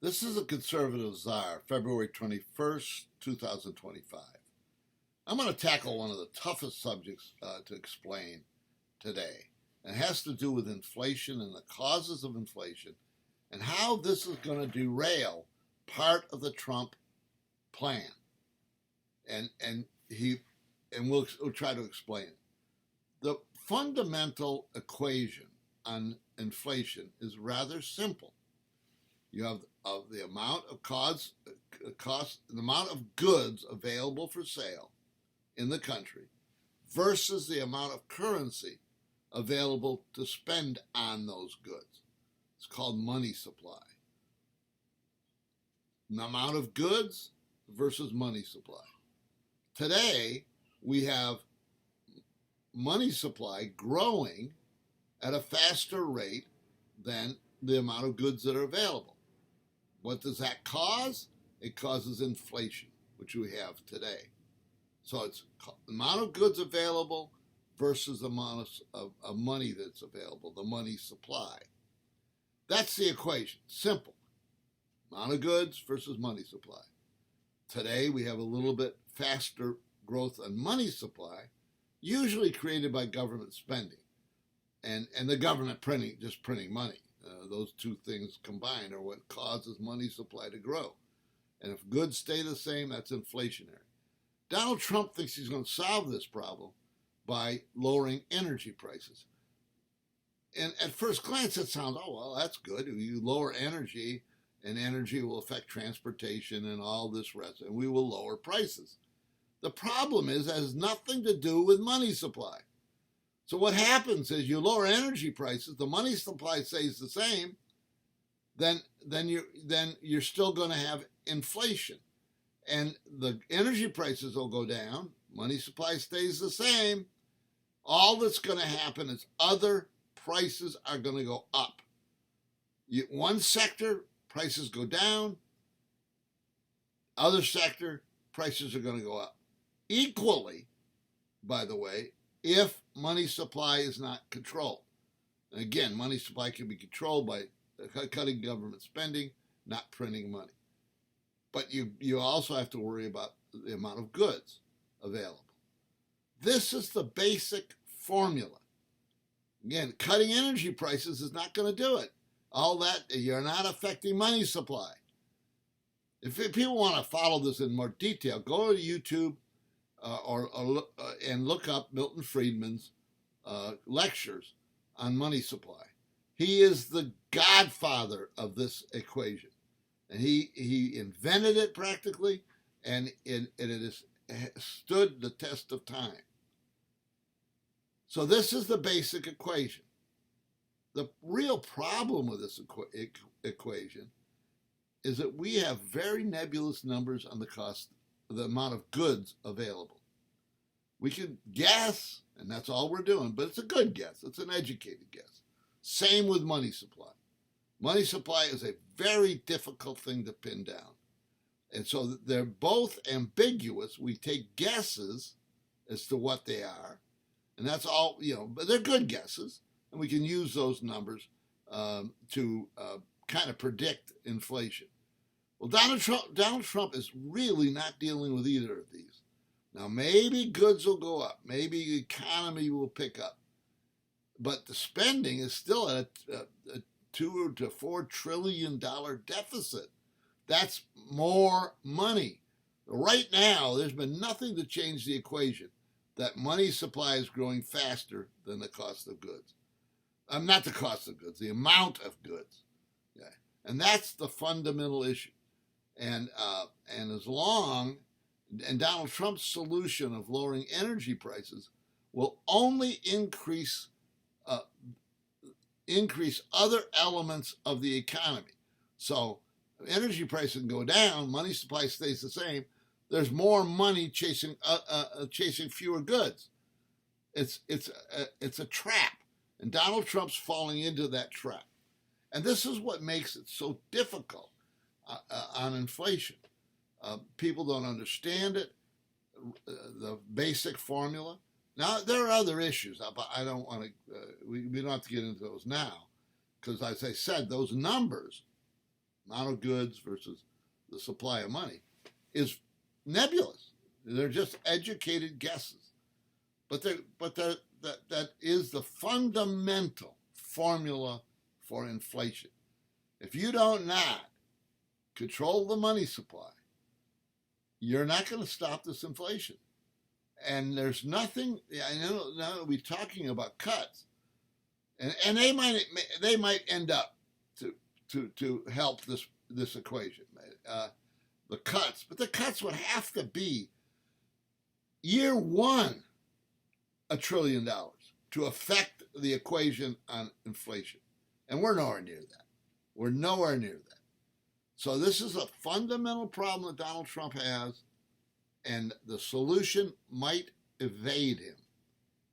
This is a conservative czar, February 21st, 2025. I'm going to tackle one of the toughest subjects to explain today. It has to do with inflation and the causes of inflation and how this is going to derail part of the Trump plan. And we'll try to explain it. The fundamental equation on inflation is rather simple. You have the amount of the amount of goods available for sale in the country versus the amount of currency available to spend on those goods. It's called money supply. The amount of goods versus money supply. Today, we have money supply growing at a faster rate than the amount of goods that are available. What does that cause? It causes inflation, which we have today. So it's the amount of goods available versus the amount of money that's available, the money supply. That's the equation. Simple. Amount of goods versus money supply. Today we have a little bit faster growth on money supply, usually created by government spending and the government printing money. Those two things combined are what causes money supply to grow. And if goods stay the same, that's inflationary. Donald Trump thinks he's going to solve this problem by lowering energy prices. And at first glance, it sounds, oh, well, that's good. You lower energy, and energy will affect transportation and all this rest, and we will lower prices. The problem is it has nothing to do with money supply. So what happens is you lower energy prices, the money supply stays the same, then you're still going to have inflation. And the energy prices will go down, money supply stays the same. All that's going to happen is other prices are going to go up. One sector, prices go down. Other sector, prices are going to go up. Equally, by the way, if money supply is not controlled. And again, money supply can be controlled by cutting government spending, not printing money. But you also have to worry about the amount of goods available. This is the basic formula. Again, cutting energy prices is not going to do it. All that, you're not affecting money supply. If people want to follow this in more detail, go to YouTube and look up Milton Friedman's lectures on money supply. He is the godfather of this equation. And he invented it practically, and it has stood the test of time. So this is the basic equation. The real problem with this equation is that we have very nebulous numbers on the amount of goods available. We can guess, and that's all we're doing, but it's a good guess. It's an educated guess. Same with money supply. Money supply is a very difficult thing to pin down. And so they're both ambiguous. We take guesses as to what they are. And that's all, but they're good guesses. And we can use those numbers to kind of predict inflation. Well, Donald Trump is really not dealing with either of these. Now, maybe goods will go up. Maybe the economy will pick up. But the spending is still at a $2 to $4 trillion deficit. That's more money. Right now, there's been nothing to change the equation that money supply is growing faster than the cost of goods. Not the cost of goods, the amount of goods. Okay? And that's the fundamental issue. And Donald Trump's solution of lowering energy prices will only increase other elements of the economy. So energy prices can go down, money supply stays the same. There's more money chasing fewer goods. It's a trap, and Donald Trump's falling into that trap. And this is what makes it so difficult on inflation. People don't understand it, the basic formula. Now, there are other issues. I don't want to, we don't have to get into those now, because as I said, those numbers amount of goods versus the supply of money, is nebulous. They're just educated guesses. But that is the fundamental formula for inflation. If you don't not control the money supply, you're not going to stop this inflation. And there's nothing. I know now we're talking about cuts, and they might end up to help this equation, the cuts. But the cuts would have to be year one $1 trillion to affect the equation on inflation, and we're nowhere near that. We're nowhere near that. So this is a fundamental problem that Donald Trump has, and the solution might evade him.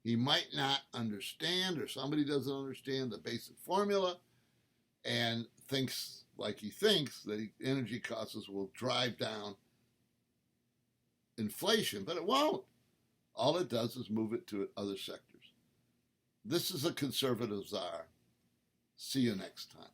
He might not understand, or somebody doesn't understand the basic formula, and thinks like he thinks that energy costs will drive down inflation, but it won't. All it does is move it to other sectors. This is a Conservative Czar. See you next time.